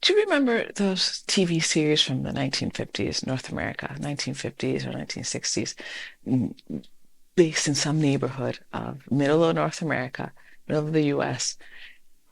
Do you remember those TV series from the 1950s, North America, 1950s or 1960s, mm, based in some neighborhood of middle of North America, middle of the US?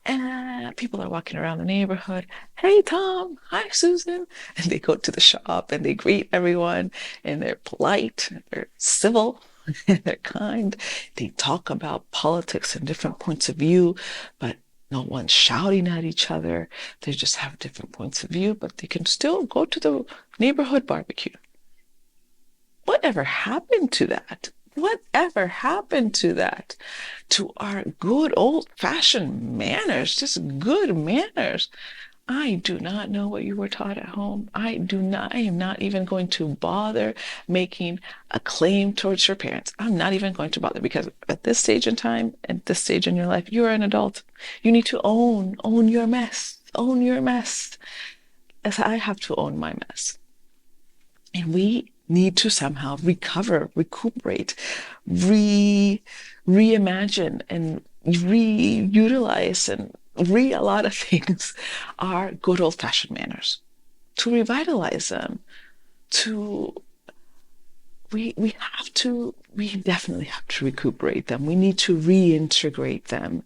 And people are walking around the neighborhood. Hey, Tom. Hi, Susan. And they go to the shop and they greet everyone and they're polite, they're civil, and they're kind. They talk about politics and different points of view, but no one's shouting at each other. They just have different points of view, but they can still go to the neighborhood barbecue. Whatever happened to that? Whatever happened to that? To our good old-fashioned manners, just good manners. I do not know what you were taught at home. I am not even going to bother making a claim towards your parents. I'm not even going to bother because at this stage in time, at this stage in your life, you are an adult. You need to own your mess, own your mess, as I have to own my mess. And we need to somehow recover, recuperate, reimagine, and reutilize and a lot of things are good old-fashioned manners. To revitalize them, to we definitely have to recuperate them. We need to reintegrate them.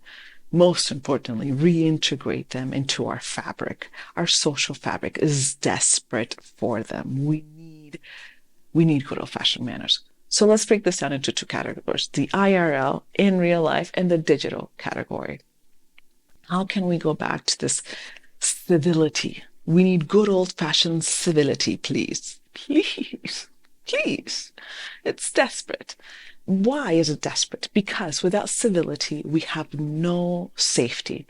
Most importantly, reintegrate them into our fabric. Our social fabric is desperate for them. We need good old-fashioned manners. So let's break this down into two categories, the IRL, in real life, and the digital category. How can we go back to this civility? We need good old-fashioned civility, please. Please, please. It's desperate. Why is it desperate? Because without civility, we have no safety.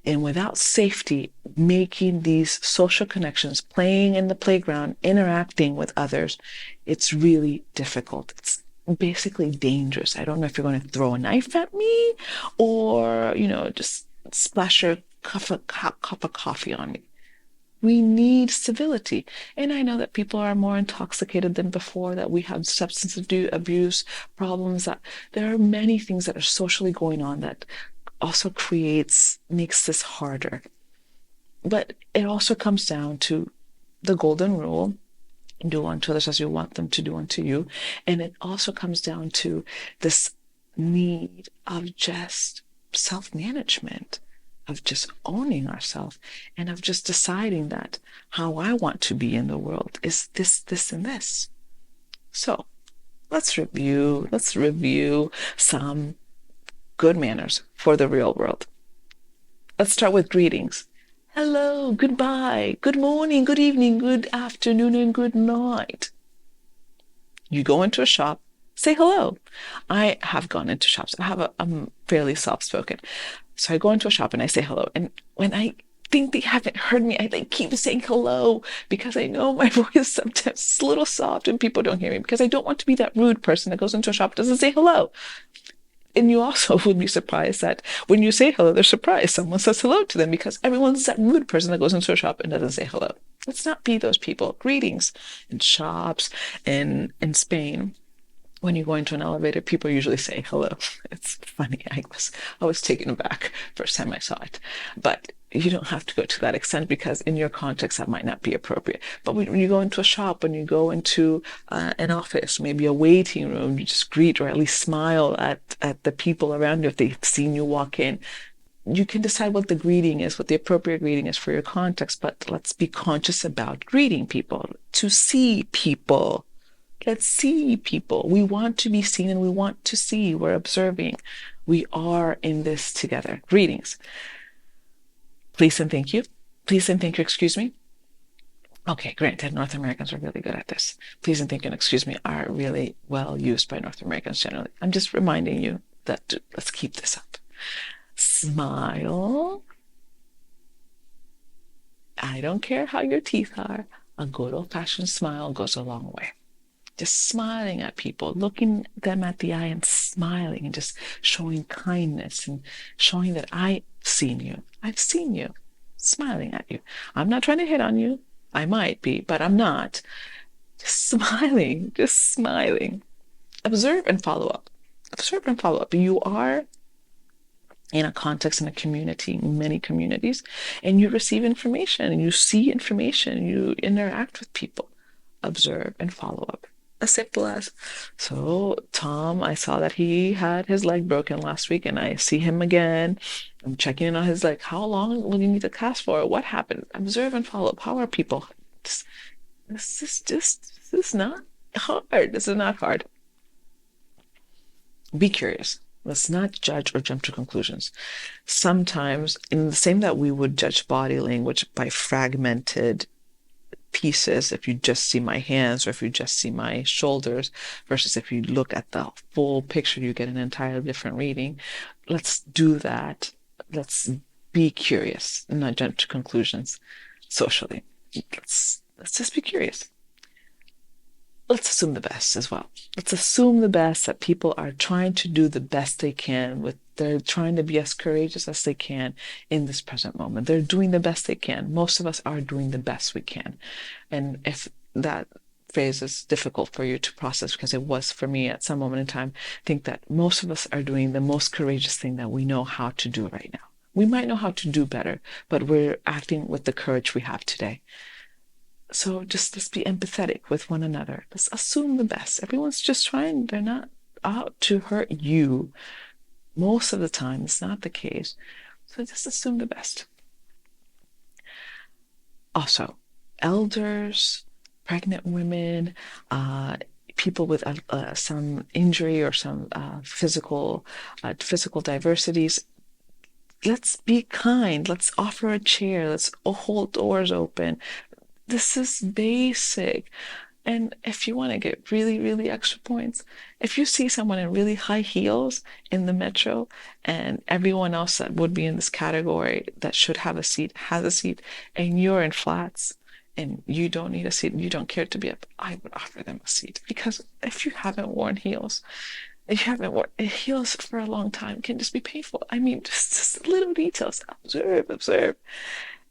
And without safety, making these social connections, playing in the playground, interacting with others, it's really difficult. It's basically dangerous. I don't know if you're going to throw a knife at me or, just splash your cup of coffee on me. We need civility. And I know that people are more intoxicated than before, that we have substance abuse problems, that there are many things that are socially going on that also makes this harder. But it also comes down to the golden rule, do unto others as you want them to do unto you. And it also comes down to this need of just self-management, of just owning ourselves, and of just deciding that how I want to be in the world is this, this, and this. So let's review some good manners for the real world. Let's start with greetings. Hello, goodbye, good morning, good evening, good afternoon, and good night. You go into a shop, say hello. I have gone into shops. I'm fairly soft-spoken. So I go into a shop and I say hello. And when I think they haven't heard me, I keep saying hello because I know my voice sometimes is a little soft and people don't hear me because I don't want to be that rude person that goes into a shop and doesn't say hello. And you also would be surprised that when you say hello, they're surprised someone says hello to them because everyone's that rude person that goes into a shop and doesn't say hello. Let's not be those people. Greetings in shops in Spain. When you go into an elevator, people usually say hello. It's funny. I was taken aback first time I saw it. But you don't have to go to that extent because in your context, that might not be appropriate. But when you go into a shop, when you go into an office, maybe a waiting room, you just greet or at least smile at the people around you if they've seen you walk in. You can decide what the greeting is, what the appropriate greeting is for your context, but let's be conscious about greeting people, to see people. Let's see people. We want to be seen and we want to see. We're observing. We are in this together. Greetings. Please and thank you. Please and thank you, excuse me. Okay, granted, North Americans are really good at this. Please and thank you and excuse me are really well used by North Americans generally. I'm just reminding you that let's keep this up. Smile. I don't care how your teeth are. A good old-fashioned smile goes a long way. Just smiling at people, looking them at the eye and smiling and just showing kindness and showing that I've seen you. I've seen you, smiling at you. I'm not trying to hit on you. I might be, but I'm not. Just smiling, just smiling. Observe and follow up. Observe and follow up. You are in a context, in a community, many communities, and you receive information and you see information, you interact with people, observe and follow up. As simple as. So, Tom, I saw that he had his leg broken last week and I see him again. I'm checking in on his leg. How long will you need to cast for? What happened? Observe and follow up. How are people? This is not hard. This is not hard. Be curious. Let's not judge or jump to conclusions. Sometimes, in the same that we would judge body language by fragmented pieces, if you just see my hands or if you just see my shoulders, versus if you look at the full picture, you get an entirely different reading. Let's do that. Let's be curious and not jump to conclusions socially. Let's just be curious. Let's assume the best as well. Let's assume the best, that people are trying to do the best they can they're trying to be as courageous as they can in this present moment. They're doing the best they can. Most of us are doing the best we can. And if that phrase is difficult for you to process, because it was for me at some moment in time, think that most of us are doing the most courageous thing that we know how to do right now. We might know how to do better, but we're acting with the courage we have today. So just let's be empathetic with one another. Let's assume the best. Everyone's just trying. They're not out to hurt you. Most of the time, it's not the case. So just assume the best. Also, elders, pregnant women, people with some injury or some physical diversities. Let's be kind. Let's offer a chair. Let's hold doors open. This is basic. And if you want to get really, really extra points, if you see someone in really high heels in the metro and everyone else that would be in this category that should have a seat has a seat, and you're in flats and you don't need a seat, you don't care to be up, I would offer them a seat. Because if you haven't worn heels, if you haven't worn heels for a long time, it can just be painful. I mean, just little details. Observe.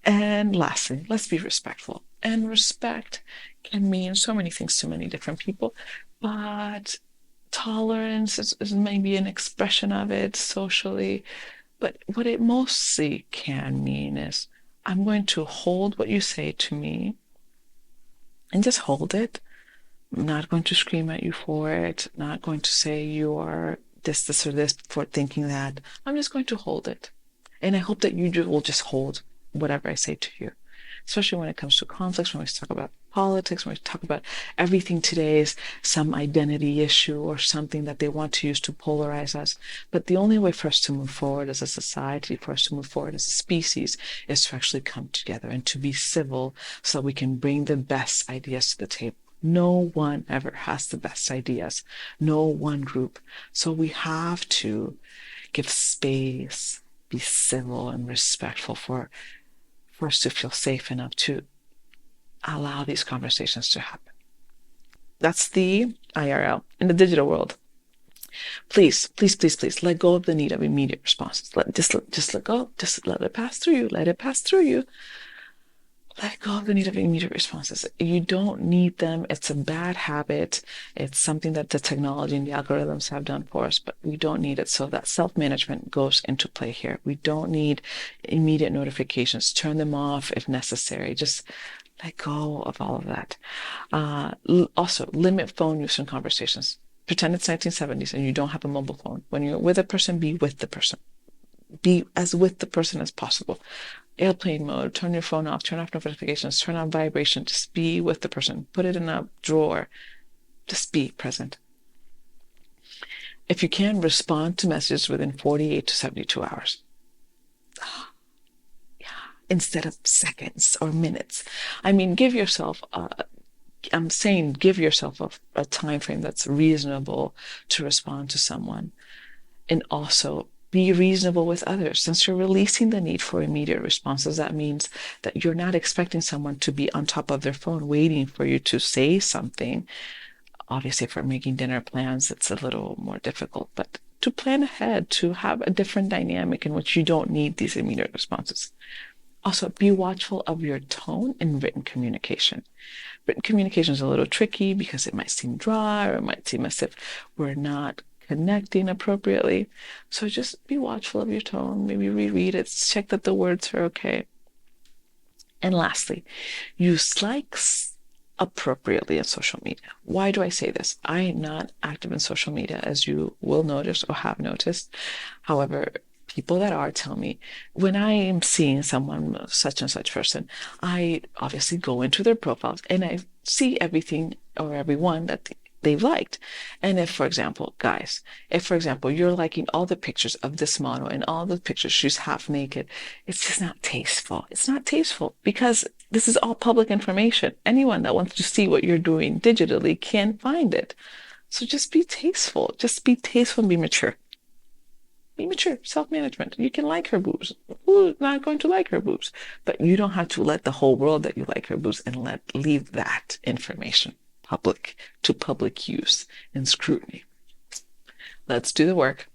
And lastly, let's be respectful. And respect can mean so many things to many different people, but tolerance is maybe an expression of it socially. But what it mostly can mean is, I'm going to hold what you say to me and just hold it. I'm not going to scream at you for it, not going to say you are this, or this for thinking that. I'm just going to hold it. And I hope that you will just hold whatever I say to you, especially when it comes to conflicts, when we talk about politics, when we talk about everything today is some identity issue or something that they want to use to polarize us. But the only way for us to move forward as a society, for us to move forward as a species, is to actually come together and to be civil so that we can bring the best ideas to the table. No one ever has the best ideas, no one group. So we have to give space, be civil and respectful for us to feel safe enough to allow these conversations to happen. That's the IRL. In the digital world, please let go of the need of immediate responses. Just let go. Just let it pass through you. Let it pass through you. Let go of the need of immediate responses. You don't need them. It's a bad habit. It's something that the technology and the algorithms have done for us, but we don't need it. So that self-management goes into play here. We don't need immediate notifications. Turn them off if necessary. Just let go of all of that. Also, limit phone use in conversations. Pretend it's 1970s and you don't have a mobile phone. When you're with a person, be with the person. Be as with the person as possible. Airplane mode, turn your phone off, turn off notifications, turn on vibration. Just be with the person. Put it in a drawer. Just be present. If you can, respond to messages within 48 to 72 hours. Instead of seconds or minutes. I mean, give yourself give yourself a time frame that's reasonable to respond to someone. And also be reasonable with others. Since you're releasing the need for immediate responses, that means that you're not expecting someone to be on top of their phone waiting for you to say something. Obviously, if we're making dinner plans, it's a little more difficult, but to plan ahead, to have a different dynamic in which you don't need these immediate responses. Also, be watchful of your tone in written communication. Written communication is a little tricky because it might seem dry or it might seem as if we're not connecting appropriately. So just be watchful of your tone, maybe reread it, check that the words are okay. And lastly, use likes appropriately in social media. Why do I say this? I am not active in social media, as you will notice or have noticed. However, people that are tell me when I am seeing someone, such and such person, I obviously go into their profiles and I see everything or everyone that they've liked. And if, for example, guys, if, for example, you're liking all the pictures of this model and all the pictures she's half naked, it's just not tasteful. It's not tasteful because this is all public information. Anyone that wants to see what you're doing digitally can find it. So just be tasteful. Just be tasteful and be mature. Be mature, self-management. You can like her boobs. Who's not going to like her boobs? But you don't have to let the whole world that you like her boobs and leave that information public to public use and scrutiny. Let's do the work.